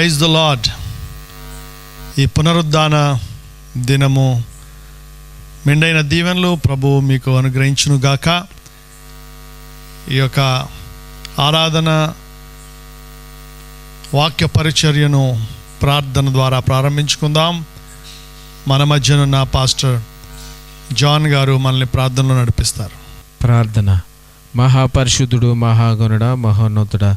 Praise the lord. ఈ పునరుద్ధాన దినము మెండైన దీవెనలు ప్రభువు మీకు అనుగ్రహించునుగాక. ఈ యొక్క ఆరాధన వాక్య పరిచర్యను ప్రార్థన ద్వారా ప్రారంభించుకుందాం. మన మధ్యనున్న పాస్టర్ జాన్ గారు మనల్ని ప్రార్థనలో నడిపిస్తారు. ప్రార్థన. మహాపరిశుద్ధుడు, మహాగణుడా, మహోన్నతుడా,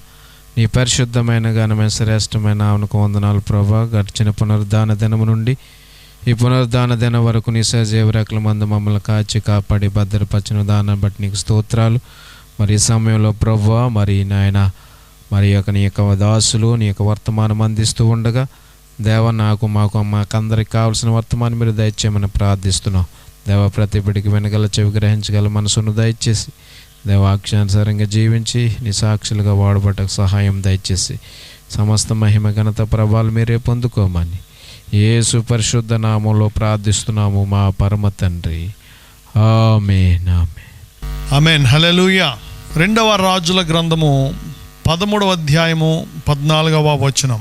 నీ పరిశుద్ధమైన ఘనమైన శ్రేష్టమైన నామమునకు వందనాలు ప్రభా. గడిచిన పునరుద్ధాన దినము నుండి ఈ పునరుద్ధాన దినం వరకు నీ సజీవరేఖల మందు మమ్మల్ని కాచి కాపాడి భద్రపరిచిన దాన్ని బట్టి నీకు స్తోత్రాలు. మరి ఈ సమయంలో ప్రభువా, మరి నాయన మరి నీ యొక్క దాసులు నీ యొక్క వర్తమానం అందిస్తూ ఉండగా దేవ మాకందరికి కావాల్సిన వర్తమానం మీరు దయచేయమని ప్రార్థిస్తున్నాం. దేవ ప్రతి బిడ్డకి వెనగల చెవి గ్రహించగల మనసును దయచేసి దేవాక్షానుసారంగా జీవించి నీ సాక్షులుగా వాడబట్టకు సహాయం దయచేసి సమస్త మహిమ ఘనత ప్రభావాలు మీరే పొందుకోమని యేసు పరిశుద్ధ నామంలో ప్రార్థిస్తున్నాము మా పరమ తండ్రి. ఆమేన్. ఆమేన్. హల్లెలూయా. 2వ రాజుల గ్రంథము 13వ అధ్యాయము 14వ వచనం.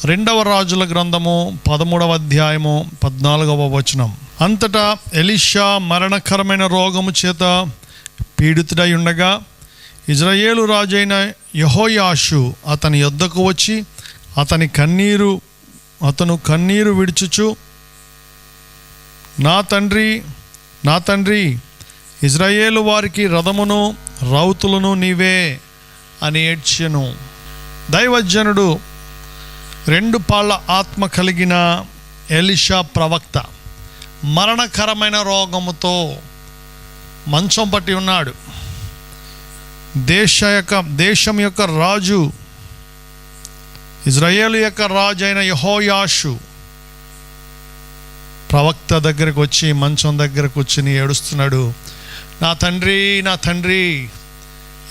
2వ రాజుల గ్రంథము 13వ అధ్యాయము 14వ వచనం. అంతటా ఎలీషా మరణకరమైన రోగము చేత పీడితుడై ఉండగా ఇజ్రాయేలు రాజైన యెహోయాషు అతని యొద్దకు వచ్చి అతను కన్నీరు విడుచుచు, నా తండ్రి ఇజ్రాయేలు వారికి రథమును రౌతులను నీవే అని ఏడ్చెను. దైవజనుడు 2 పాళ్ళ ఆత్మ కలిగిన ఎలీషా ప్రవక్త మరణకరమైన మంచం పట్టి ఉన్నాడు. దేశం యొక్క రాజు, ఇజ్రాయేలు యొక్క రాజు అయిన యెహోయాషు ప్రవక్త దగ్గరకు వచ్చి మంచం దగ్గర కూర్చుని ఏడుస్తున్నాడు. నా తండ్రి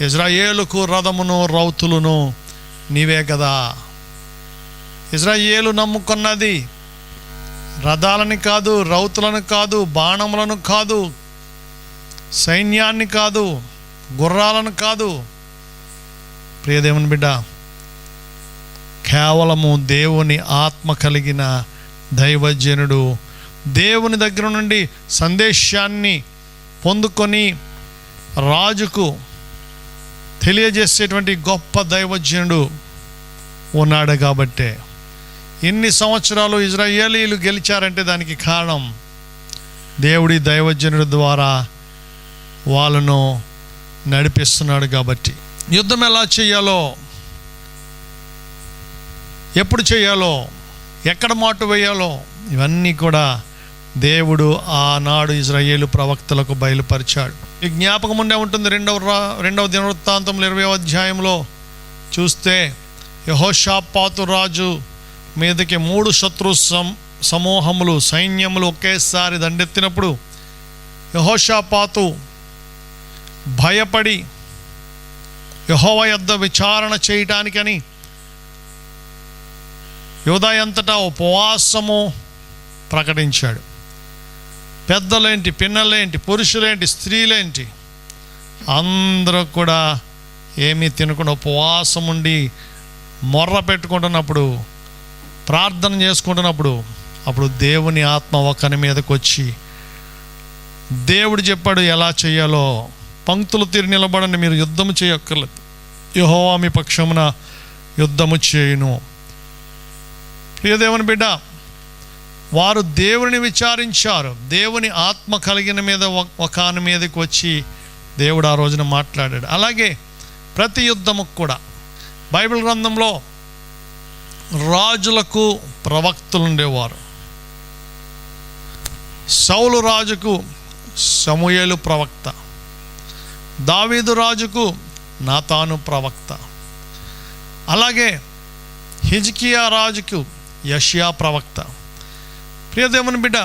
ఇజ్రాయేలుకు రథమును రౌతులను నీవే కదా. ఇజ్రాయేలు నమ్ముకున్నది రథాలని కాదు, రౌతులను కాదు, బాణములను కాదు, సైన్యాన్ని కాదు, గుర్రాలను కాదు. ప్రియదేవుని బిడ్డ, కేవలము దేవుని ఆత్మ కలిగిన దైవజనుడు దేవుని దగ్గర నుండి సందేశాన్ని పొందుకొని రాజుకు తెలియజేసేటువంటి గొప్ప దైవజనుడు ఉన్నాడు. కాబట్టే ఇన్ని సంవత్సరాలు ఇజ్రాయేలీలు గెలిచారంటే దానికి కారణం దేవుడి దైవజనుడి ద్వారా వాళ్ళను నడిపిస్తున్నాడు. కాబట్టి యుద్ధం ఎలా చేయాలో, ఎప్పుడు చేయాలో, ఎక్కడ మాటు వేయాలో ఇవన్నీ కూడా దేవుడు ఆనాడు ఇజ్రాయేలు ప్రవక్తలకు బయలుపరిచాడు. ఈ జ్ఞాపకం ఉండే ఉంటుంది. రెండవ దినవృత్తాంతంలో 20వ అధ్యాయంలో చూస్తే యెహోషాపాతు రాజు మీదకి 3 శత్రు సమూహములు, సైన్యములు ఒకేసారి దండెత్తినప్పుడు యెహోషాపాతు భయపడి యెహోవా యొద్ద విచారణ చేయటానికని యూదా అంతటా ఉపవాసము ప్రకటించాడు. పెద్దలేంటి, పిన్నలేంటి, పురుషులేంటి, స్త్రీలేంటి అందరూ కూడా ఏమీ తినకుండా ఉపవాసం ఉండి మొర్ర పెట్టుకుంటున్నప్పుడు, ప్రార్థన చేసుకుంటున్నప్పుడు అప్పుడు దేవుని ఆత్మ ఒకని మీదకి వచ్చి దేవుడు చెప్పాడు ఎలా చేయాలో. పంక్తులు తీరి నిలబడండి, మీరు యుద్ధము చేయక్కర్లేదు, యెహోవా మీ పక్షమున యుద్ధము చేయును. ప్రియదేవుని బిడ్డ, వారు దేవుని విచారించారు. దేవుని ఆత్మ కలిగిన మీద ఒకని మీదకి వచ్చి దేవుడు ఆ రోజున మాట్లాడాడు. అలాగే ప్రతి యుద్ధముకు కూడా బైబిల్ గ్రంథంలో రాజులకు ప్రవక్తలు ఉండేవారు. సౌలు రాజుకు సమూయేలు ప్రవక్త, దావీదు రాజుకు నాతాను ప్రవక్త, అలాగే హిజ్కియా రాజుకు యెషయా ప్రవక్త. ప్రియదేవుని బిడ్డ,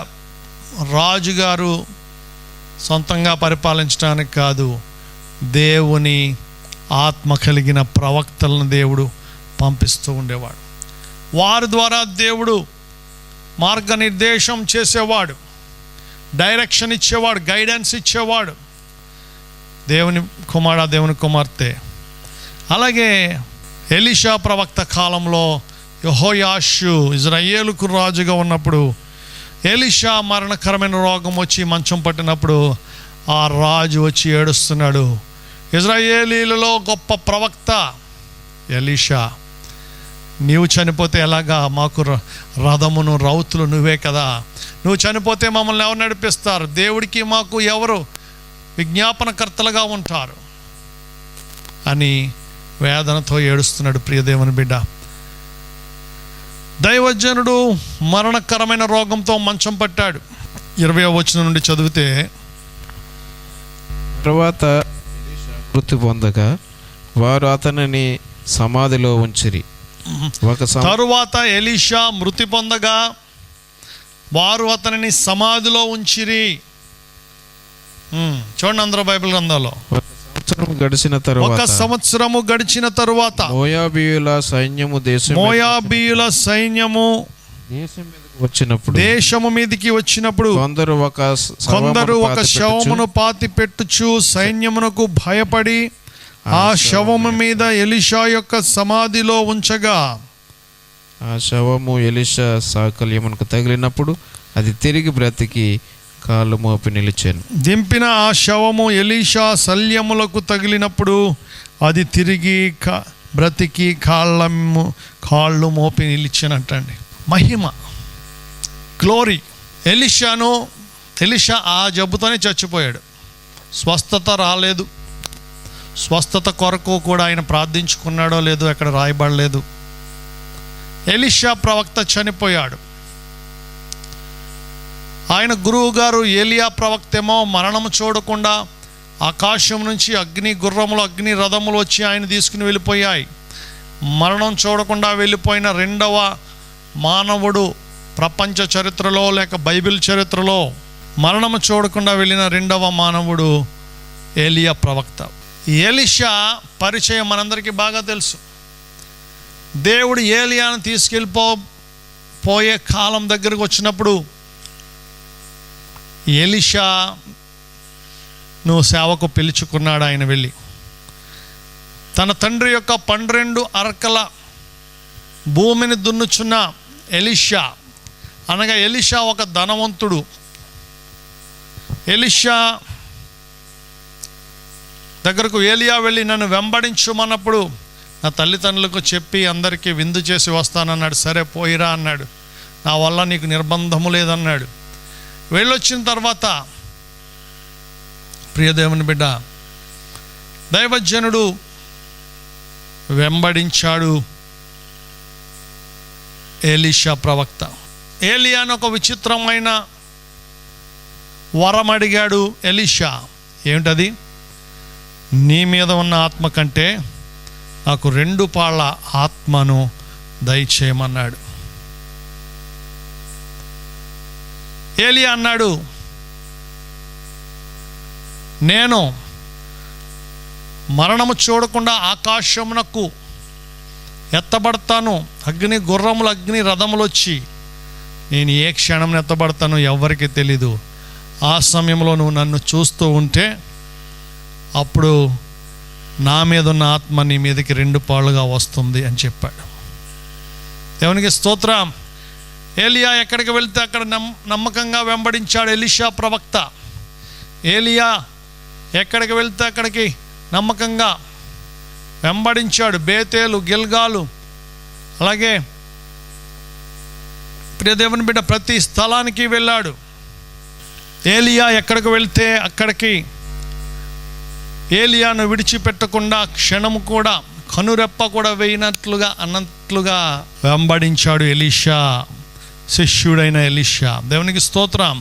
రాజుగారు సొంతంగా పరిపాలించడానికి కాదు, దేవుని ఆత్మ కలిగిన ప్రవక్తలను దేవుడు పంపిస్తూ ఉండేవాడు. వారి ద్వారా దేవుడు మార్గనిర్దేశం చేసేవాడు, డైరెక్షన్ ఇచ్చేవాడు, గైడెన్స్ ఇచ్చేవాడు. దేవుని కుమారుడు, దేవుని కుమార్తె. అలాగే ఎలీషా ప్రవక్త కాలంలో యెహోయాషు ఇజ్రాయేలుకు రాజుగా ఉన్నప్పుడు ఎలీషా మరణకరమైన రోగం వచ్చి మంచం పట్టినప్పుడు ఆ రాజు వచ్చి ఏడుస్తున్నాడు. ఇజ్రాయేలీలలో గొప్ప ప్రవక్త ఎలీషా, నీవు చనిపోతే ఎలాగా? మాకు రథమును రౌతులు నువ్వే కదా, నువ్వు చనిపోతే మమ్మల్ని ఎవరు నడిపిస్తారు? దేవుడికి మాకు ఎవరు విజ్ఞాపనకర్తలుగా ఉంటారు అని వేదనతో ఏడుస్తున్నాడు. ప్రియదేవుని బిడ్డ, దైవజనుడు మరణకరమైన రోగంతో మంచం పట్టాడు. 20వ వచనం నుండి చదివితే, తరువాత మృతి పొందగా వారు అతనిని సమాధిలో ఉంచిరి. తరువాత ఎలీషా మృతి పొందగా వారు అతనిని సమాధిలో ఉంచిరి. చూడండి అందరూ బైబిల్ గ్రంథాల్లో, ఒక సంవత్సరము గడిచిన తరువాత మోయాబీయుల సైన్యము దేశము మీదికి వచ్చినప్పుడు కొందరు ఒక శవమును పాతి పెట్టుచు సైన్యమునకు భయపడి ఆ శవము మీద ఎలీషా యొక్క సమాధిలో ఉంచగా, ఆ శవము ఎలీషా సాకల్యమునకు తగిలినప్పుడు అది తిరిగి బ్రతికి కాళ్ళు మోపి నిలిచాను. దింపిన ఆ శవము ఎలీషా శల్యములకు తగిలినప్పుడు అది తిరిగి బ్రతికి కాళ్ళు మోపి నిలిచానంటండి. మహిమ, గ్లోరీ. ఎలీషా ఆ జబ్బుతోనే చచ్చిపోయాడు. స్వస్థత రాలేదు. స్వస్థత కొరకు కూడా ఆయన ప్రార్థించుకున్నాడో లేదో ఎక్కడ రాయబడలేదు. ఎలీషా ప్రవక్త చనిపోయాడు. ఆయన గురువు గారు ఏలియా ప్రవక్త ఏమో మరణము చూడకుండా ఆకాశం నుంచి గుర్రములు అగ్ని రథములు వచ్చి ఆయన తీసుకుని వెళ్ళిపోయాయి. మరణం చూడకుండా వెళ్ళిపోయిన రెండవ మానవుడు ప్రపంచ చరిత్రలో లేక బైబిల్ చరిత్రలో మరణము చూడకుండా వెళ్ళిన రెండవ మానవుడు ఏలియా ప్రవక్త. ఎలీషా పరిచయం మనందరికీ బాగా తెలుసు. దేవుడు ఏలియాను తీసుకెళ్ళిపోయే కాలం దగ్గరకు వచ్చినప్పుడు, ఎలీషా నువ్వు సేవకు పిలుచుకున్నాడు. ఆయన వెళ్ళి తన తండ్రి యొక్క 12 అరకల భూమిని దున్నుచున్న ఎలీషా, అనగా ఎలీషా ఒక ధనవంతుడు. ఎలీషా దగ్గరకు ఏలియా వెళ్ళి నన్ను వెంబడించుమన్నప్పుడు నా తల్లిదండ్రులకు చెప్పి అందరికీ విందు చేసి వస్తానన్నాడు. సరే పోయిరా అన్నాడు. నా వల్ల నీకు నిర్బంధము లేదన్నాడు. వెళ్ళొచ్చిన తర్వాత ప్రియదేవుని బిడ్డ, దైవజనుడు వెంబడించాడు ఎలీషా ప్రవక్త. ఏలియాను ఒక విచిత్రమైన వరం అడిగాడు ఎలీషా. ఏమిటది? నీ మీద ఉన్న ఆత్మ కంటే నాకు 2 పాళ్ళ ఆత్మను దయచేయమన్నాడు. ఏలియా అన్నాడు, నేను మరణము చూడకుండా ఆకాశమునకు ఎత్తబడతాను. గుర్రములు అగ్ని రథములు వచ్చి నేను ఏ క్షణం ఎత్తబడతానో ఎవరికి తెలీదు. ఆ సమయంలో నువ్వు నన్ను చూస్తూ ఉంటే అప్పుడు నా మీద ఉన్న ఆత్మ నీ మీదకి 2 పాళ్ళుగా వస్తుంది అని చెప్పాడు. దేవునికి స్తోత్రం. ఏలియా ఎక్కడికి వెళ్తే అక్కడ నమ్మకంగా వెంబడించాడు ఎలీషా ప్రవక్త. ఏలియా ఎక్కడికి వెళ్తే అక్కడికి నమ్మకంగా వెంబడించాడు. బేతేలు, గిల్గాలు, అలాగే ప్రియదేవుని బిడ్డ ప్రతి స్థలానికి వెళ్ళాడు. ఏలియా ఎక్కడికి వెళ్తే అక్కడికి ఏలియాను విడిచిపెట్టకుండా క్షణము కూడా కనురెప్ప కూడా వేయినట్లుగా అన్నట్లుగా వెంబడించాడు ఎలీషా, శిష్యుడైన ఎలీషా. దేవునికి స్తోత్రం.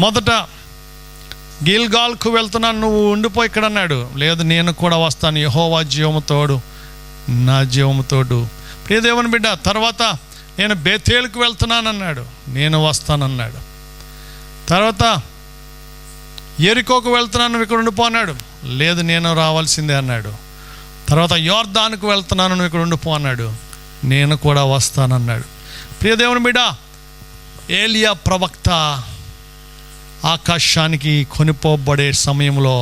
మొదట గిల్గాల్కు వెళ్తున్నాను, నువ్వు ఉండిపో ఇక్కడ అన్నాడు. లేదు, నేను కూడా వస్తాను, యెహోవా జీవము తోడు, నా జీవము తోడు. ప్రియదేవుని బిడ్డ, తర్వాత నేను బేతేలుకు వెళ్తున్నాను అన్నాడు. నేను వస్తానన్నాడు. తర్వాత ఎరికోకు వెళ్తున్నాను, నువ్వు ఇక్కడ ఉండిపో అన్నాడు. లేదు, నేను రావాల్సిందే అన్నాడు. తర్వాత యోర్దానుకు వెళ్తున్నాను, నువ్వు ఇక్కడ ఉండిపో అన్నాడు. నేను కూడా వస్తానన్నాడు. ప్రియదేవుని బిడ్డ, ఏలియా ప్రవక్త ఆకాశానికి కొనిపోబడే సమయంలో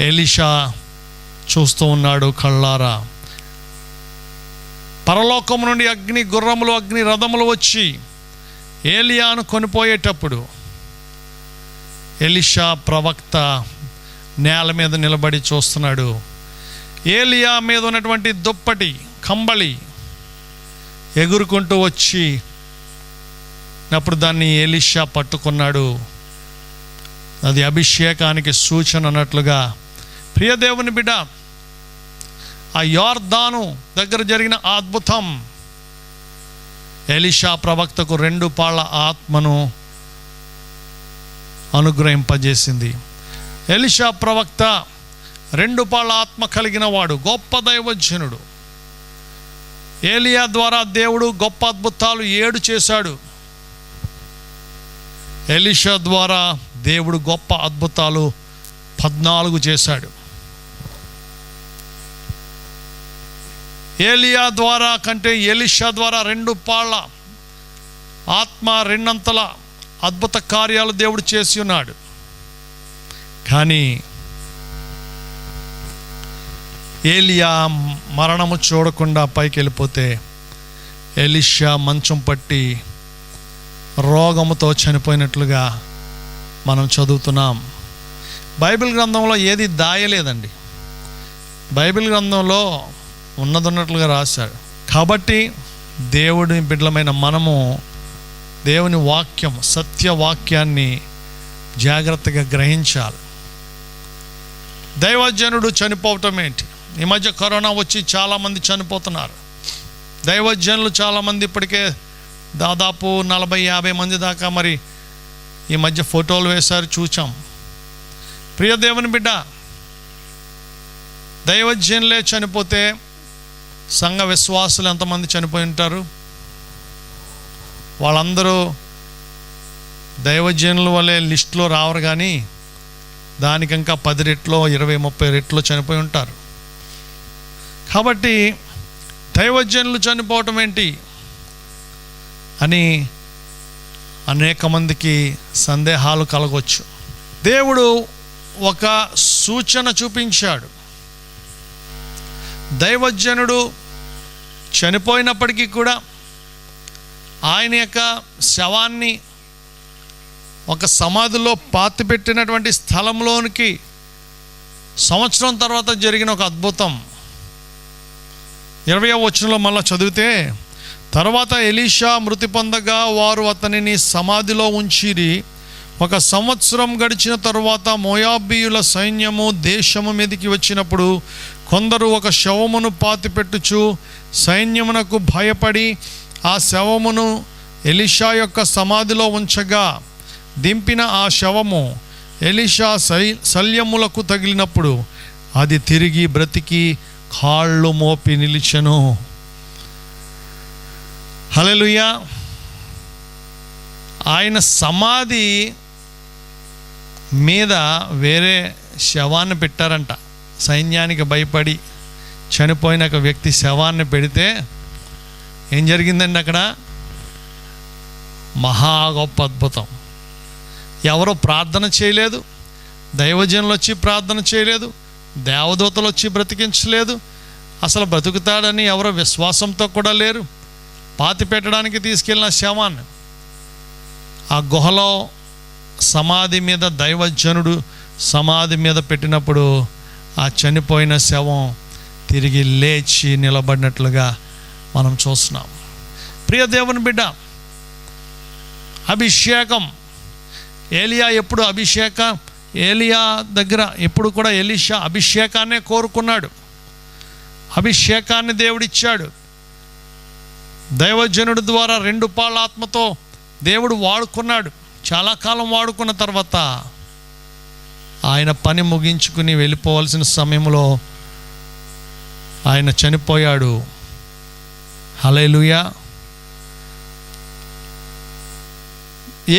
ఎలీషా చూస్తూ ఉన్నాడు కళ్ళారా. పరలోకం నుండి అగ్ని గుర్రములు, అగ్ని రథములు వచ్చి ఏలియాను కొనిపోయేటప్పుడు ఎలీషా ప్రవక్త నేల మీద నిలబడి చూస్తున్నాడు. ఏలియా మీద ఉన్నటువంటి దుప్పటి, కంబళి ఎగురుకుంటూ వచ్చి అప్పుడు దాన్ని ఎలీషా పట్టుకున్నాడు. అది అభిషేకానికి సూచన అన్నట్లుగా. ప్రియ దేవుని బిడ్డ, ఆ యోర్దాను దగ్గర జరిగిన అద్భుతం ఎలీషా ప్రవక్తకు 2 పాళ్ళ ఆత్మను అనుగ్రహింపజేసింది. ఎలీషా ప్రవక్త 2 పాళ్ళ ఆత్మ కలిగిన వాడు, గొప్ప దైవజనుడు. ఏలియా ద్వారా దేవుడు గొప్ప అద్భుతాలు 7 చేశాడు. ఎలీషా ద్వారా దేవుడు గొప్ప అద్భుతాలు 14 చేశాడు. ఏలియా ద్వారా కంటే ఎలీషా ద్వారా 2 పాళ్ళ ఆత్మ, 2 అంతల అద్భుత కార్యాలు దేవుడు చేసి ఉన్నాడు. కానీ ఏలియా మరణము చూడకుండా పైకి వెళ్ళిపోతే ఎలీషా మంచం పట్టి రోగముతో చనిపోయినట్లుగా మనం చదువుతున్నాం. బైబిల్ గ్రంథంలో ఏది దాయలేదండి. బైబిల్ గ్రంథంలో ఉన్నదన్నట్లుగా రాశాడు. కాబట్టి దేవుని బిడ్డలమైన మనము దేవుని వాక్యం, సత్యవాక్యాన్ని జాగ్రత్తగా గ్రహించాలి. దైవజనుడు చనిపోవటం ఏంటి? ఈ మధ్య కరోనా వచ్చి చాలామంది చనిపోతున్నారు. దైవజనులు చాలామంది ఇప్పటికే దాదాపు 40-50 మంది దాకా మరి ఈ మధ్య ఫోటోలు వేశారు, చూచాం. ప్రియ దేవుని బిడ్డ, దైవజనులే చనిపోతే సంఘ విశ్వాసులు ఎంతమంది చనిపోయి ఉంటారు? వాళ్ళందరూ దైవజనుల వల్లే లిస్టులో రావరు, కానీ దానికి ఇంకా 10 రెట్లో 20-30 రెట్లో చనిపోయి ఉంటారు. కాబట్టి దైవజనులు చనిపోవటం ఏంటి అని అనేక మందికి సందేహాలు కలగవచ్చు. దేవుడు ఒక సూచన చూపించాడు. దైవజనుడు చనిపోయినప్పటికీ కూడా ఆయన యొక్క శవాన్ని ఒక సమాధిలో పాతిపెట్టినటువంటి స్థలంలోనికి సంవత్సరం తర్వాత జరిగిన ఒక అద్భుతం 20వ వచనంలో మళ్ళీ చదివితే, తర్వాత ఎలీషా మృతి పొందగా వారు అతనిని సమాధిలో ఉంచిరి. 1 సంవత్సరం గడిచిన తరువాత మోయాబీయుల సైన్యము దేశము మీదకి వచ్చినప్పుడు కొందరు ఒక శవమును పాతిపెట్టుచు సైన్యమునకు భయపడి ఆ శవమును ఎలీషా యొక్క సమాధిలో ఉంచగా దింపిన ఆ శవము ఎలీషా శల్యములకు తగిలినప్పుడు అది తిరిగి బ్రతికి కాళ్ళు మోపి నిలిచెను. హల్లెలూయా. ఆయన సమాధి మీద వేరే శవాన్ని పెట్టారంట. సైన్యానికి భయపడి చనిపోయిన ఒక వ్యక్తి శవాన్ని పెడితే ఏం జరిగిందండి? అక్కడ మహా గొప్ప అద్భుతం. ఎవరో ప్రార్థన చేయలేదు, దైవజనులు వచ్చి ప్రార్థన చేయలేదు, దేవదూతలు వచ్చి బ్రతికించలేదు, అసలు బ్రతుకుతాడని ఎవరో విశ్వాసంతో కూడా లేరు. పాతి పెట్టడానికి తీసుకెళ్ళిన శవాన్ని ఆ గుహలో సమాధి మీద, దైవజనుడు సమాధి మీద పెట్టినప్పుడు ఆ చనిపోయిన శవం తిరిగి లేచి నిలబడినట్లుగా మనం చూస్తున్నాం. ప్రియ దేవుని బిడ్డ, అభిషేకం. ఏలియా ఎప్పుడు ఏలియా దగ్గర ఎప్పుడు కూడా ఎలీషా అభిషేకాన్నే కోరుకున్నాడు. అభిషేకాన్ని దేవుడిచ్చాడు. దైవజనుడి ద్వారా 2 పాళ్ళ ఆత్మతో దేవుడు వాడుకున్నాడు. చాలా కాలం వాడుకున్న తర్వాత ఆయన పని ముగించుకుని వెళ్ళిపోవాల్సిన సమయంలో ఆయన చనిపోయాడు. హల్లెలూయా.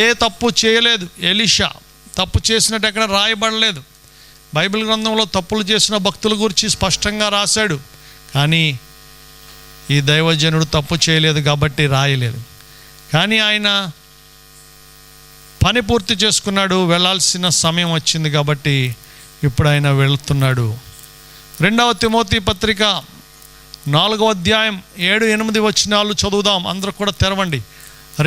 ఏ తప్పు చేయలేదు ఎలీషా. తప్పు చేసినట్టు ఎక్కడ రాయబడలేదు. బైబిల్ గ్రంథంలో తప్పులు చేసిన భక్తుల గురించి స్పష్టంగా రాశాడు. కానీ ఈ దైవజనుడు తప్పు చేయలేదు కాబట్టి రాయలేదు. కానీ ఆయన పని పూర్తి చేసుకున్నాడు. వెళ్ళాల్సిన సమయం వచ్చింది కాబట్టి ఇప్పుడు ఆయన వెళుతున్నాడు. 2వ తిమోతి పత్రిక 4వ అధ్యాయం 7-8 వచనాలు చదువుదాం. అందరూ కూడా తెరవండి.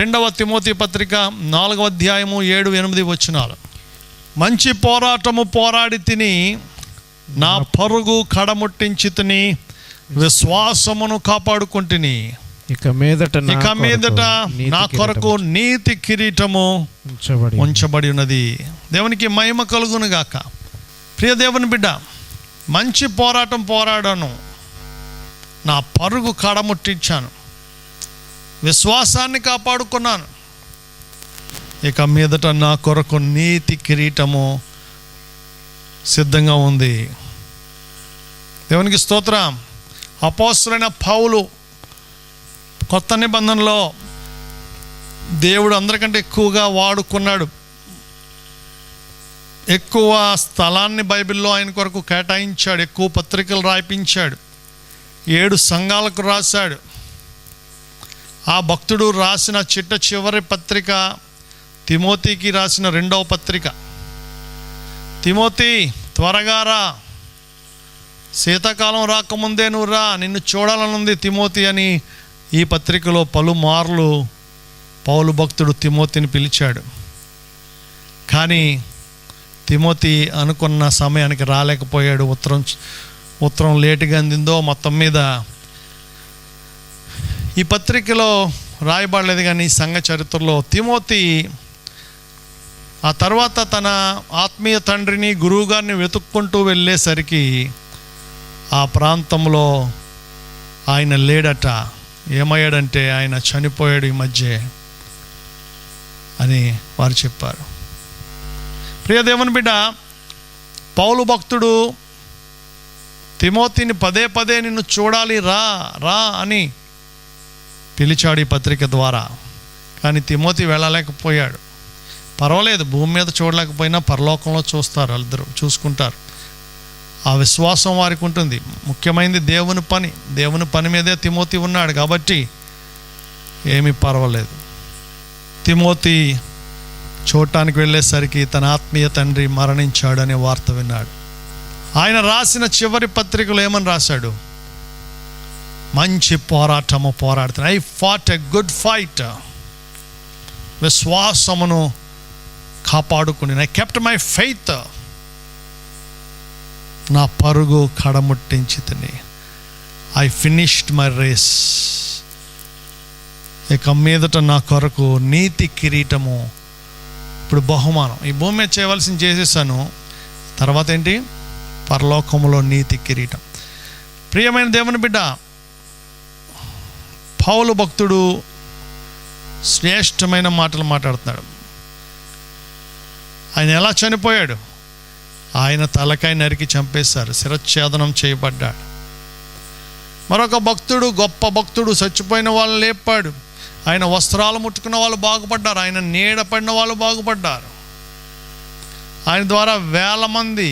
2వ తిమోతి పత్రిక 4వ అధ్యాయము 7-8 వచనాలు. మంచి పోరాటము పోరాడి తిని, నా పరుగు కడముట్టించి తిని, విశ్వాసమును కాపాడుకుంటుని. ఇక మీదట నా కొరకు నీతి కిరీటము ఉంచబడి ఉన్నది. దేవునికి మహిమ కలుగును గాక. ప్రియ దేవుని బిడ్డ, మంచి పోరాటం పోరాడాను, నా పరుగు కడముట్టించాను, విశ్వాసాన్ని కాపాడుకున్నాను. ఇక మీదట నా కొరకు నీతి కిరీటము సిద్ధంగా ఉంది. దేవునికి స్తోత్రం. అపోస్తలుడైన పౌలు కొత్త నిబంధనలో దేవుడు అందరికంటే ఎక్కువగా వాడుకున్నాడు. ఎక్కువ స్థలాన్ని బైబిల్లో ఆయన కొరకు కేటాయించాడు. ఎక్కువ పత్రికలు రాయించాడు. 7 సంఘాలకు రాశాడు. ఆ భక్తుడు రాసిన చివరి పత్రిక తిమోతికి రాసిన 2వ పత్రిక. తిమోతి, త్వరగా రా, శీతాకాలం రాకముందే నువ్వు రా, నిన్ను చూడాలనుంది తిమోతి అని ఈ పత్రికలో పలుమార్లు పౌలు భక్తుడు తిమోతిని పిలిచాడు. కానీ తిమోతి అనుకున్న సమయానికి రాలేకపోయాడు. ఉత్తరం లేటుగా అందిందో మొత్తం మీద ఈ పత్రికలో రాయబడలేదు. కానీ ఈ సంఘ చరిత్రలో తిమోతి ఆ తర్వాత తన ఆత్మీయ తండ్రిని, గురువుగారిని వెతుక్కుంటూ వెళ్ళేసరికి ఆ ప్రాంతంలో ఆయన లేడట. ఏమయ్యాడంటే ఆయన చనిపోయాడు ఈ మధ్య అని వారు చెప్పారు. ప్రియ దేవుని బిడ్డ, పౌలు భక్తుడు తిమోతిని పదే పదే నిన్ను చూడాలి, రా రా అని పిలిచాడు ఈ పత్రిక ద్వారా. కానీ తిమోతి వెళ్ళలేకపోయాడు. పర్వాలేదు, భూమి మీద చూడలేకపోయినా పరలోకంలో చూస్తారు, వాళ్ళిద్దరూ చూసుకుంటారు. ఆ విశ్వాసం వారికి ఉంటుంది. ముఖ్యమైనది దేవుని పని. దేవుని పని మీదే తిమోతి ఉన్నాడు కాబట్టి ఏమీ పర్వాలేదు. తిమోతి చూడటానికి వెళ్ళేసరికి తన ఆత్మీయ తండ్రి మరణించాడు అనే వార్త విన్నాడు. ఆయన రాసిన చివరి పత్రికలో ఏమని రాశాడు? మంచి పోరాటము పోరాడుతాను. I fought a good fight. విశ్వాసమును కాపాడుకుని, ఐ కెప్ట్ మై ఫెయిత్. నా పరుగు కడముట్టించి తిని, ఐ ఫినిష్డ్ మై రేస్. ఇక మీదట నా కొరకు నీతి కిరీటము, ఇప్పుడు బహుమానం. ఈ భూమి మీద చేయవలసింది చేసేసాను, తర్వాత ఏంటి? పరలోకములో నీతి కిరీటం. ప్రియమైన దేవుని బిడ్డ, పౌలు భక్తుడు శ్రేష్టమైన మాటలు మాట్లాడుతున్నాడు. ఆయన ఎలా చనిపోయాడు? ఆయన తలకాయ నరికి చంపేశారు, శిరచ్ఛేదనం చేయబడ్డాడు. మరొక భక్తుడు, గొప్ప భక్తుడు, చచ్చిపోయిన వాళ్ళు లేపాడు. ఆయన వస్త్రాలు ముట్టుకున్న వాళ్ళు బాగుపడ్డారు, ఆయన నీడ పడిన వాళ్ళు బాగుపడ్డారు. ఆయన ద్వారా 1000 మంది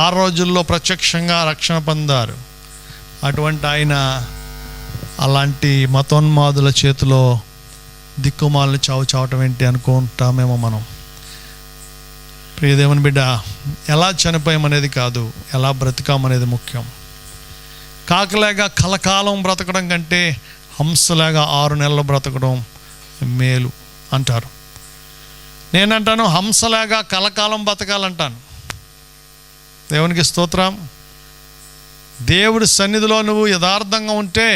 ఆ రోజుల్లో ప్రత్యక్షంగా రక్షణ పొందారు. అటువంటి ఆయన అలాంటి మతోన్మాదుల చేతిలో దిక్కుమాలను చావటం ఏంటి అనుకుంటామేమో మనం. ప్రియదేవుని బిడ్డ, ఎలా చనిపోయామనేది కాదు, ఎలా బ్రతికామనేది ముఖ్యం. కాకలేగా కలకాలం బ్రతకడం కంటే హంసలాగా 6 నెలలు బ్రతకడం మేలు అంటారు. నేనంటాను హంసలాగా కలకాలం బ్రతకాలంటాను. దేవునికి స్తోత్రం. దేవుడి సన్నిధిలో నువ్వు యథార్థంగా ఉంటే,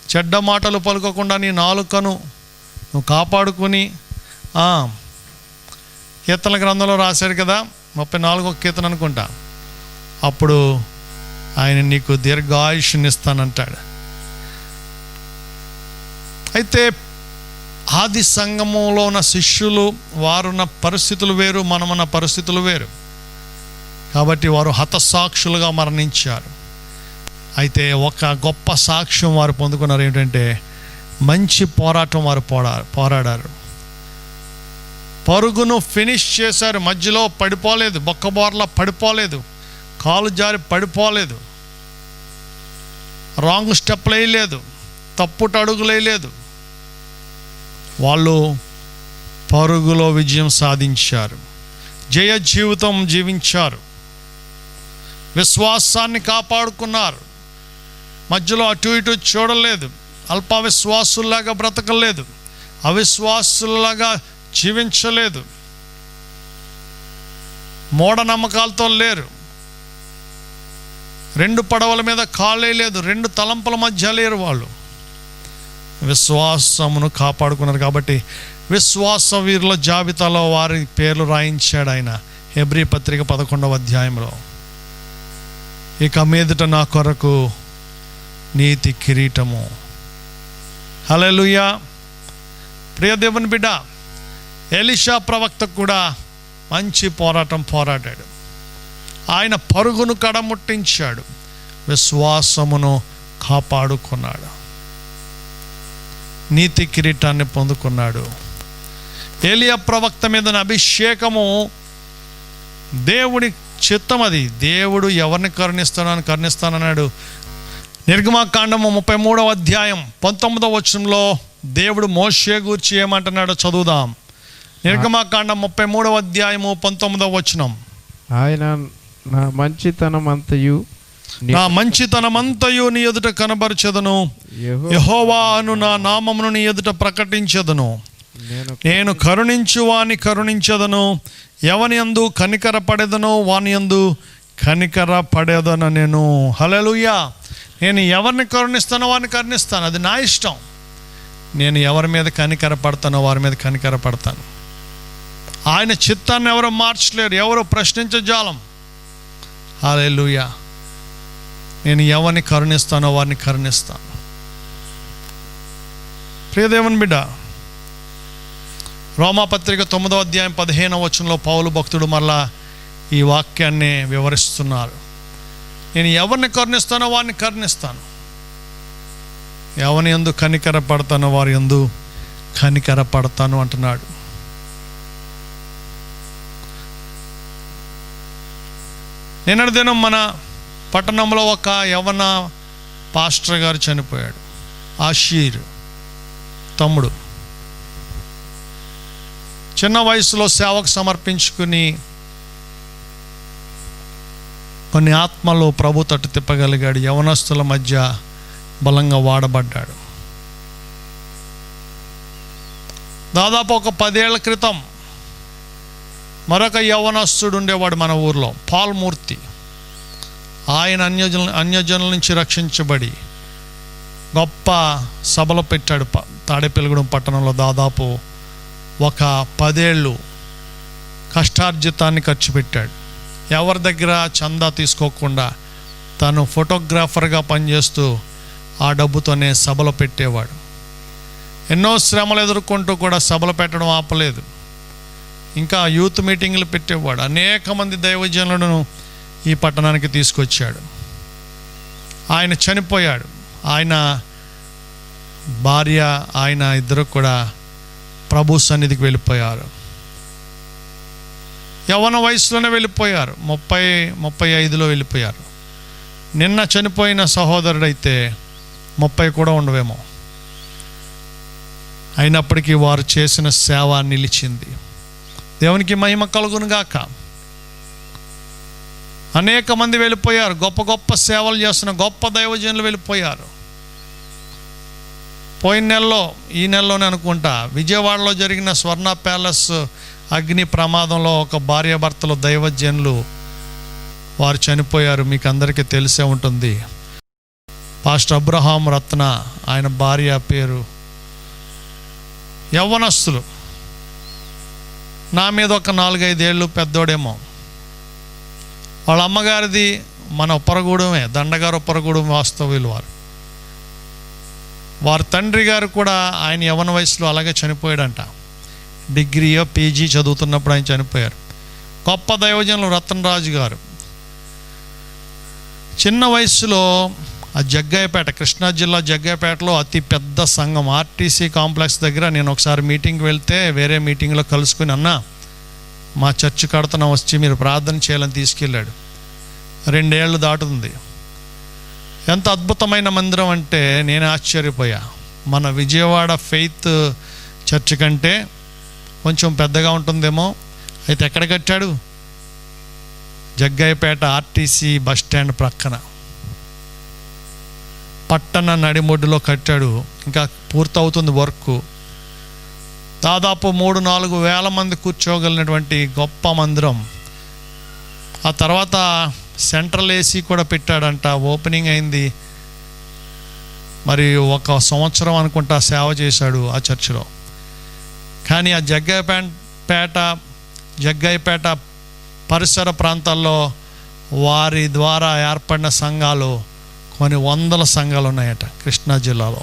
చెడ్డ మాటలు పలుకోకుండా నీ నాలుకను నువ్వు కాపాడుకుని, కీర్తన గ్రంథంలో రాశాడు కదా, 34వ కీర్తన అనుకుంటా, అప్పుడు ఆయన నీకు దీర్ఘాయుష్ని ఇస్తానంటాడు. అయితే ఆది సంఘములో ఉన్న శిష్యులు, వారున్న పరిస్థితులు వేరు, మనమున్న పరిస్థితులు వేరు. కాబట్టి వారు హతసాక్షులుగా మరణించారు. అయితే ఒక గొప్ప సాక్ష్యం వారు పొందుకున్నారు. ఏంటంటే మంచి పోరాటం వారు పోరాడారు. పరుగును ఫినిష్ చేశారు. మధ్యలో పడిపోలేదు, బొక్కబోర్లా పడిపోలేదు, కాలు జారి పడిపోలేదు, రాంగ్ స్టెప్లు వేయలేదు, తప్పుట అడుగులు వేయలేదు. వాళ్ళు పరుగులో విజయం సాధించారు, జయ జీవితం జీవించారు. విశ్వాసాన్ని కాపాడుకున్నారు. మధ్యలో అటు ఇటు చూడలేదు. అల్ప విశ్వాసుల్లాగా బ్రతకలేదు, అవిశ్వాసుల్లాగా జీవించలేదు, మూఢనమ్మకాలతో లేరు, 2 పడవల మీద కాలే లేదు, 2 తలంపుల మధ్య లేరు. వాళ్ళు విశ్వాసమును కాపాడుకున్నారు. కాబట్టి విశ్వాస వీరుల జాబితాలో వారి పేర్లు రాయించాడు ఆయన హెబ్రీ పత్రిక 11వ అధ్యాయంలో. ఇక మీదట నా కొరకు నీతి కిరీటము. హల్లెలూయా. ప్రియ దేవుని బిడ్డ, ఎలీషా ప్రవక్త కూడా మంచి పోరాటం పోరాడాడు. ఆయన పరుగును కడముట్టించాడు, విశ్వాసమును కాపాడుకున్నాడు, నీతి కిరీటాన్ని పొందుకున్నాడు. ఏలియా ప్రవక్త మీద అభిషేకము దేవుడి చిత్తం. అది దేవుడు ఎవరిని కరుణిస్తానన్నాడు. నిర్గమాకాండము 33వ అధ్యాయం 19వ వచనంలో దేవుడు మోషే గూర్చి ఏమంటున్నాడో చదువుదాం. నిర్గమాకాండం 33వ అధ్యాయము 19వ వచనం. ఆయన నా మంచితనమంతయు నీ ఎదుట కనబరచెదను, యెహోవా అను నా నామమును నీ ఎదుట ప్రకటించెదను. నేను కరుణించు వాని కరుణించెదను, ఎవని యందు కనికర పడేదను వాని యందు కనికర పడేదను నేను. హల్లెలూయా. నేను ఎవరిని కరుణిస్తానో వారిని కరుణిస్తాను, అది నా ఇష్టం. నేను ఎవరి మీద కనికర పడతానో వారి మీద కనికర పడతాను. ఆయన చిత్తాన్ని ఎవరు మార్చలేరు, ఎవరు ప్రశ్నించజాలం. హల్లెలూయా. నేను ఎవరిని కరుణిస్తానో వారిని కరుణిస్తాను. ప్రియదేవుని బిడ్డ, రోమాపత్రిక 9వ అధ్యాయం 15వ వచనంలో పౌలు భక్తుడు మరలా ఈ వాక్యాన్ని వివరిస్తున్నారు. నేను ఎవరిని కరుణిస్తానో వారిని కరుణిస్తాను, ఎవరిని యందు కనికర పడతానో వారి యందు కనికర పడతాను అంటున్నాడు. నిన్నటి దినం మన పట్టణంలో ఒక యవన పాస్టర్ గారు చనిపోయాడు. ఆషీర్ తమ్ముడు చిన్న వయసులో సేవకు సమర్పించుకుని కొన్ని ఆత్మలు ప్రభు తట్టు తిప్పగలిగాడు. యవనస్తుల మధ్య బలంగా వాడబడ్డాడు. దాదాపు ఒక 10 ఏళ్ల క్రితం మరొక యవనస్తుడు ఉండేవాడు మన ఊర్లో, పాల్మూర్తి. ఆయన అన్యజనుల నుంచి రక్షించబడి గొప్ప సభలు పెట్టాడు. తాడేపల్లిగూడెం పట్టణంలో దాదాపు ఒక 10 ఏళ్ళు కష్టార్జితాన్ని ఖర్చు పెట్టాడు. ఎవరి దగ్గర చందా తీసుకోకుండా తను ఫోటోగ్రాఫర్గా పనిచేస్తూ ఆ డబ్బుతోనే సభలు పెట్టేవాడు. ఎన్నో శ్రమలు ఎదుర్కొంటూ కూడా సభలు పెట్టడం ఆపలేదు. ఇంకా యూత్ మీటింగ్లు పెట్టేవాడు. అనేక మంది దైవజనులను ఈ పట్టణానికి తీసుకొచ్చాడు. ఆయన చనిపోయాడు. ఆయన భార్య, ఆయన ఇద్దరు కూడా ప్రభు సన్నిధికి వెళ్ళిపోయారు. యవ్వన వయసులోనే వెళ్ళిపోయారు. 30-35లో వెళ్ళిపోయారు. నిన్న చనిపోయిన సహోదరుడైతే 30 కూడా ఉండవేమో. అయినప్పటికీ వారు చేసిన సేవ నిలిచింది. దేవునికి మహిమ కలుగును గాక. అనేక మంది వెళ్ళిపోయారు. గొప్ప గొప్ప సేవలు చేస్తున్న గొప్ప దైవజనులు వెళ్ళిపోయారు. పోయిన నెలలో, ఈ నెలలోనే అనుకుంటా, విజయవాడలో జరిగిన స్వర్ణ ప్యాలెస్ అగ్ని ప్రమాదంలో ఒక భార్యాభర్తలు దైవజనులు వారు చనిపోయారు. మీకు అందరికీ తెలిసే ఉంటుంది. పాస్టర్ అబ్రహాం రత్న, ఆయన భార్య పేరు. యవ్వనస్తులు, నా మీద ఒక 4-5 ఏళ్ళు పెద్దోడేమో. వాళ్ళ అమ్మగారిది మన ఉప్పరగూడెమే, దండగారు ఉప్పరగూడెం వాస్తవ్యులు వారు. వారి తండ్రి గారు కూడా ఆయన యవ్వన వయసులో అలాగే చనిపోయాడంట. డిగ్రీయో పీజీ చదువుతున్నప్పుడు ఆయన చనిపోయారు. గొప్ప దైవజనులు రతన్రాజు గారు చిన్న వయసులో ఆ జగ్గయ్యపేట, కృష్ణా జిల్లా జగ్గయ్యపేటలో అతి పెద్ద సంఘం ఆర్టీసీ కాంప్లెక్స్ దగ్గర నేను ఒకసారి మీటింగ్కి వెళ్తే వేరే మీటింగ్లో కలుసుకుని, అన్న మా చర్చి కడుతున్నా, వచ్చి మీరు ప్రార్థన చేయాలని తీసుకెళ్ళాడు. 2 ఏళ్ళు దాటుతుంది. ఎంత అద్భుతమైన మందిరం అంటే నేను ఆశ్చర్యపోయా. మన విజయవాడ ఫెయిత్ చర్చ్ కంటే కొంచెం పెద్దగా ఉంటుందేమో. అయితే ఎక్కడ కట్టాడు? జగ్గయ్యపేట ఆర్టీసీ బస్ స్టాండ్ ప్రక్కన పట్టణ నడిమొడ్డులో కట్టాడు. ఇంకా పూర్తవుతుంది వర్క్. దాదాపు 3-4 వేల మంది కూర్చోగలిగినటువంటి గొప్ప మందిరం. ఆ తర్వాత సెంట్రల్ ఏసీ కూడా పెట్టాడంట. ఓపెనింగ్ అయింది. మరి 1 సంవత్సరం అనుకుంటా సేవ చేశాడు ఆ చర్చిలో. కానీ ఆ జగ్గయ్యపేట పరిసర ప్రాంతాల్లో వారి ద్వారా ఏర్పడిన సంఘాలు కొన్ని వందల సంఘాలు ఉన్నాయట కృష్ణా జిల్లాలో.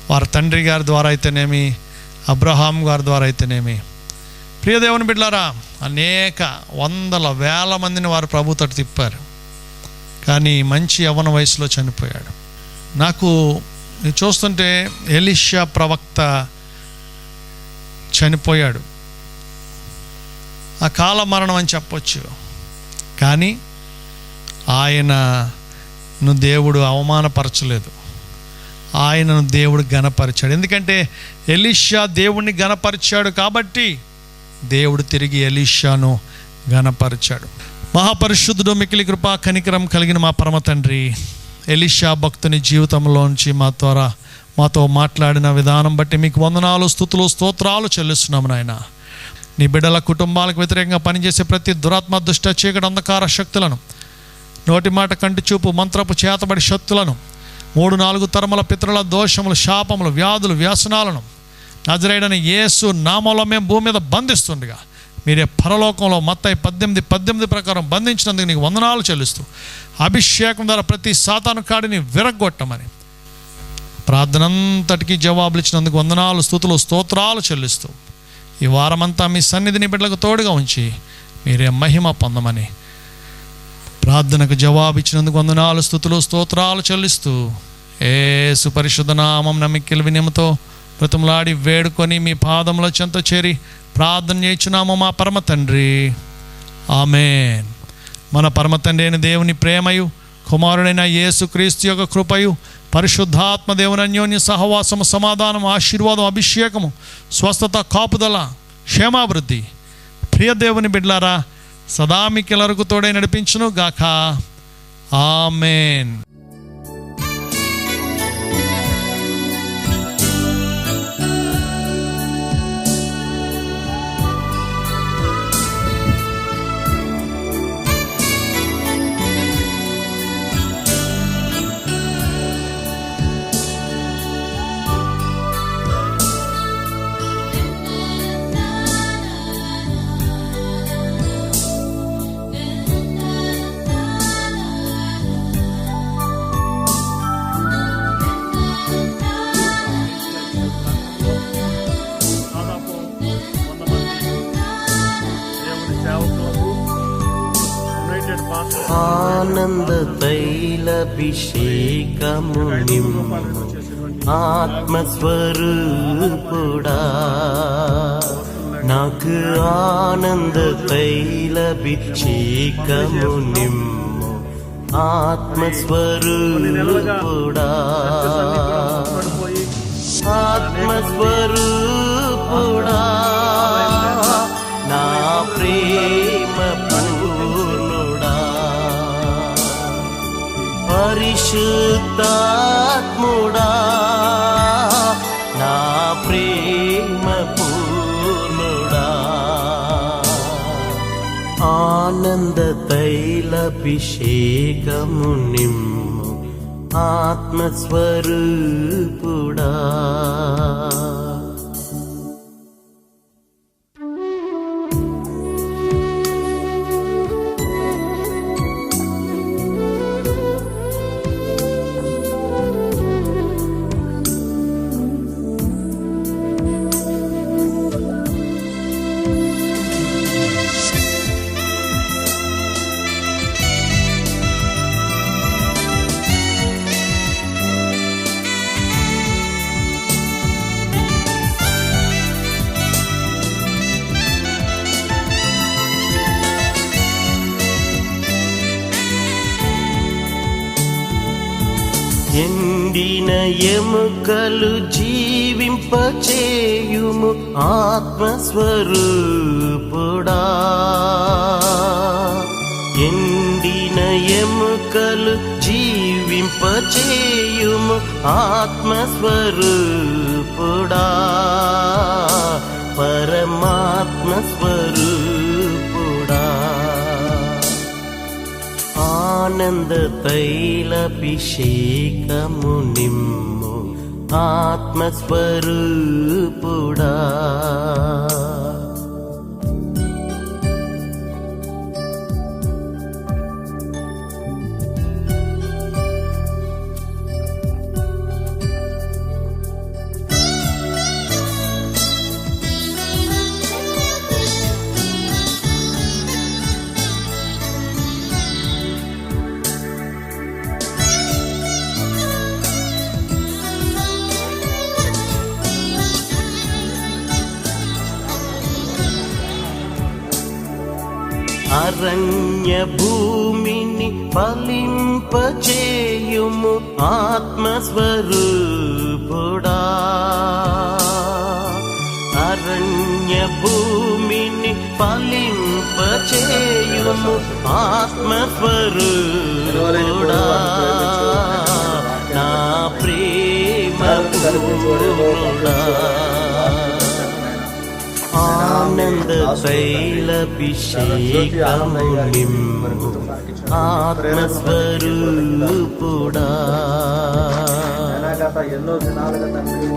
వారి తండ్రి గారి ద్వారా అయితేనేమి, అబ్రహాం గారి ద్వారా అయితేనేమి. ప్రియ దేవుని బిడ్డలారా, అనేక వందల వేల మందిని వారు ప్రభుతో తిప్పారు. కానీ మంచి యవ్వన వయసులో చనిపోయాడు. నాకు చూస్తుంటే ఎలీషా ప్రవక్త చనిపోయాడు. ఆ కాల మరణం అని చెప్పొచ్చు. కానీ ఆయనను దేవుడు అవమానపరచలేదు, ఆయనను దేవుడు ఘనపరిచాడు. ఎందుకంటే ఎలీషా దేవుణ్ణి ఘనపరిచాడు కాబట్టి దేవుడు తిరిగి ఎలీషాను ఘనపరిచాడు. మహాపరిశుద్ధుడు, మిక్కిలి కృపా కనికరం కలిగిన మా పరమ తండ్రి, ఎలీషా భక్తుని జీవితంలోంచి మాతో మాట్లాడిన విధానం బట్టి మీకు వందనాలు, స్తుతులు, స్తోత్రాలు చెల్లిస్తున్నాము నాయన. నీ బిడ్డల కుటుంబాలకు వ్యతిరేకంగా పనిచేసే ప్రతి దురాత్మ, దుష్ట, చీకటి, అంధకార శక్తులను, నోటి మాట, కంటి చూపు, మంత్రపు చేతబడి శక్తులను, 3-4 తరముల పితరుల దోషములు, శాపములు, వ్యాధులు, వ్యసనాలను నజరేయుడైన యేసు నామములో మేము భూమి మీద బంధిస్తుండగా మీరే పరలోకంలో మత్తయి 18:18 ప్రకారం బంధించినందుకు నీకు వందనాలు చెల్లిస్తూ, అభిషేకం ద్వారా ప్రతి సాతాను కాడిని విరగొట్టమని ప్రార్థనంతటికీ జవాబులు ఇచ్చినందుకు వందనాలు, స్తుతులు, స్తోత్రాలు చెల్లిస్తూ ఈ వారమంతా మీ సన్నిధిని బిడ్డలకు తోడుగా ఉంచి మీరే మహిమ పొందమని ప్రార్థనకు జవాబు ఇచ్చినందుకు వందనాలు, స్తుతులు, స్తోత్రాలు చెల్లిస్తూ యేసు పరిశుద్ధ నామం నమ్మికిల వినయముతో బ్రతిమలాడి వేడుకొని మీ పాదముల చెంత చేరి ప్రార్థన చేయుచున్నాము మా పరమ తండ్రి. ఆమేన్. మన పరమ తండ్రి అయిన దేవుని ప్రేమయు, కుమారుడైన యేసు క్రీస్తు యొక్క కృపయు, పరిశుద్ధాత్మ దేవుని అన్యోన్య సహవాసము, సమాధానం, ఆశీర్వాదం, అభిషేకము, స్వస్థత, కాపుదల, క్షేమాభివృద్ధి ప్రియ దేవుని బిడ్డలారా సదా మీకెల్లరకు తోడై నడిపించును గాక. ఆమేన్. ఆనంద తైలభిషేకము నిమ్ము ఆత్మస్వరూపుడా, నాకు ఆనంద తైలభిషేకము నిమ్ము ఆత్మస్వరూపుడా, ఆత్మస్వరూపుడా, నా ప్రేమ పూర్ణుడా, పరిశుద్ధాత్ముడా, నా ప్రేమ పూర్ణుడా, ఆనంద తైలభిషేకము నిమ్ము ఆత్మస్వరూపుడా. ఎండిన ఎముకలు జీవింపచేయుము ఆత్మస్వరూపుడా, ఎముకలు జీవింపచేయుము ఆత్మస్వరూపుడా, పరమాత్మ స్వరూపుడా. ఆనంద తైలభిషేకము నిమ్ము ఆత్మస్వరూపుడా. అరణ్య భూమిని ఫలింపచేయుము ఆత్మస్వరూపుడా, అరణ్య భూమిని ఫలింపచేయుము ఆత్మస్వరూపుడా. నా ప్రేమ పూర్ణుడా, ఆనంద తైలభిషేకము నిమ్ము ఆత్మస్వరూపుడా. ఎన్నో దినాలుగా తండ్రి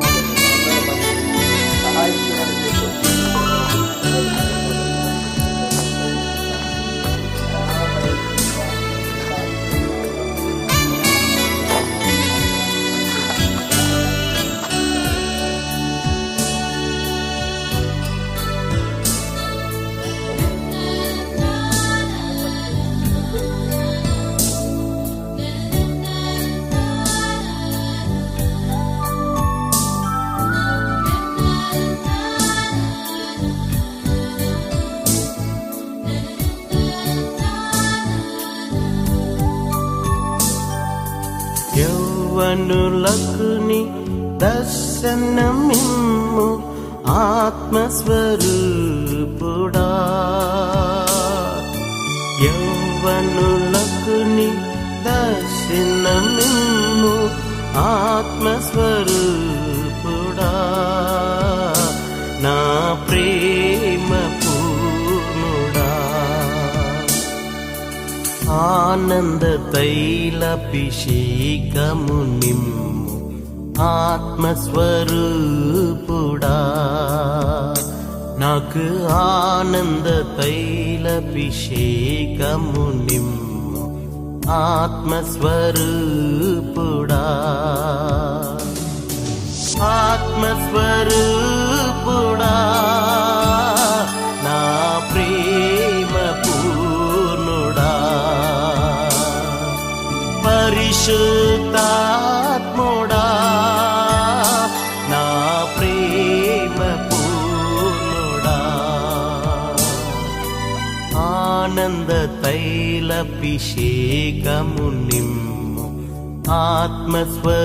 యౌవనులకుని దర్శనమిమ్ము ఆత్మస్వరూపుడా, యౌవనులకుని దర్శనమిమ్ము ఆత్మస్వరూపుడా. నా ప్రేమ పూర్ణుడా, ఆనంద తైలభిషేకము నిమ్ము ఆత్మస్వరూపుడా. నాకు ఆనంద తైలభిషేకము నిమ్ము ఆత్మస్వరూపుడా, ఆత్మస్వరూపుడా. నా ప్రేమ పూర్ణుడా, పరిశుద్ధాత్ముడా. నా ప్రేమ పూర్ణుడా, ఆనంద తైలభిషేకము నిమ్ము ఆత్మస్వరూపుడా.